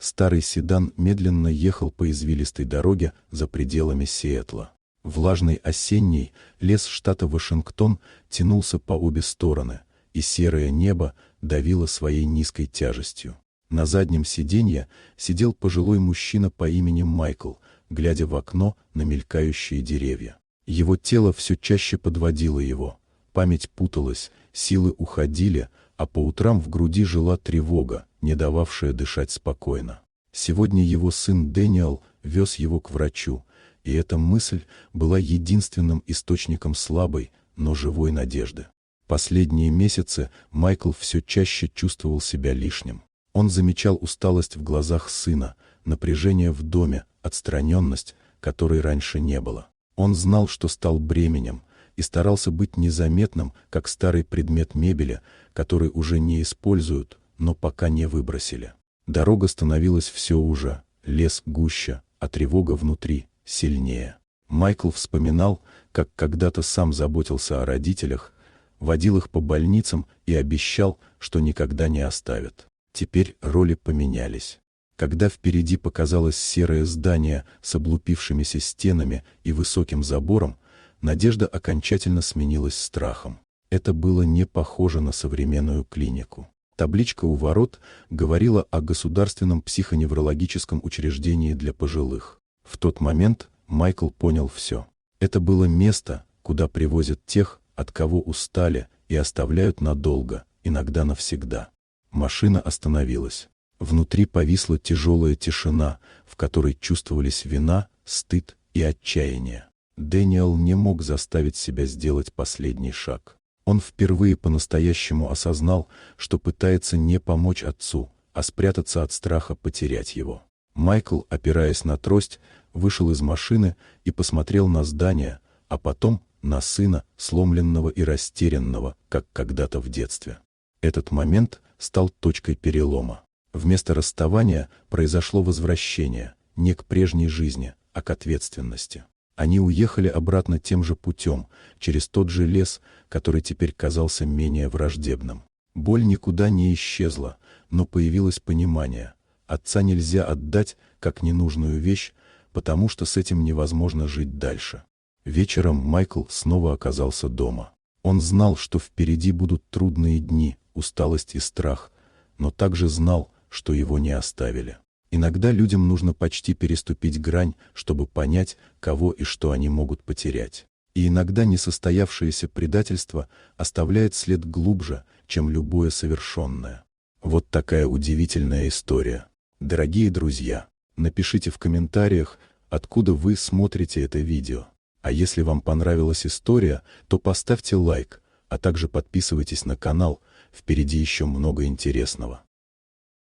Старый седан медленно ехал по извилистой дороге за пределами Сиэтла. Влажный осенний лес штата Вашингтон тянулся по обе стороны, и серое небо давило своей низкой тяжестью. На заднем сиденье сидел пожилой мужчина по имени Майкл, глядя в окно на мелькающие деревья. Его тело все чаще подводило его, память путалась, силы уходили, а по утрам в груди жила тревога, не дававшая дышать спокойно. Сегодня его сын Дэниел вез его к врачу, и эта мысль была единственным источником слабой, но живой надежды. Последние месяцы Майкл все чаще чувствовал себя лишним. Он замечал усталость в глазах сына, напряжение в доме, отстраненность, которой раньше не было. Он знал, что стал бременем, и старался быть незаметным, как старый предмет мебели, который уже не используют, но пока не выбросили. Дорога становилась все уже, лес гуще, а тревога внутри сильнее. Майкл вспоминал, как когда-то сам заботился о родителях, водил их по больницам и обещал, что никогда не оставит. Теперь роли поменялись. Когда впереди показалось серое здание с облупившимися стенами и высоким забором, надежда окончательно сменилась страхом. Это было не похоже на современную клинику. Табличка у ворот говорила о государственном психоневрологическом учреждении для пожилых. В тот момент Майкл понял все. Это было место, куда привозят тех, от кого устали, и оставляют надолго, иногда навсегда. Машина остановилась. Внутри повисла тяжелая тишина, в которой чувствовались вина, стыд и отчаяние. Дэниел не мог заставить себя сделать последний шаг. Он впервые по-настоящему осознал, что пытается не помочь отцу, а спрятаться от страха потерять его. Майкл, опираясь на трость, вышел из машины и посмотрел на здание, а потом на сына, сломленного и растерянного, как когда-то в детстве. Этот момент стал точкой перелома. Вместо расставания произошло возвращение, не к прежней жизни, а к ответственности. Они уехали обратно тем же путем, через тот же лес, который теперь казался менее враждебным. Боль никуда не исчезла, но появилось понимание. Отца нельзя отдать как ненужную вещь, потому что с этим невозможно жить дальше. Вечером Майкл снова оказался дома. Он знал, что впереди будут трудные дни, усталость и страх, но также знал, что его не оставили. Иногда людям нужно почти переступить грань, чтобы понять, кого и что они могут потерять. И иногда несостоявшееся предательство оставляет след глубже, чем любое совершенное. Вот такая удивительная история. Дорогие друзья, напишите в комментариях, откуда вы смотрите это видео. А если вам понравилась история, то поставьте лайк, а также подписывайтесь на канал, впереди еще много интересного.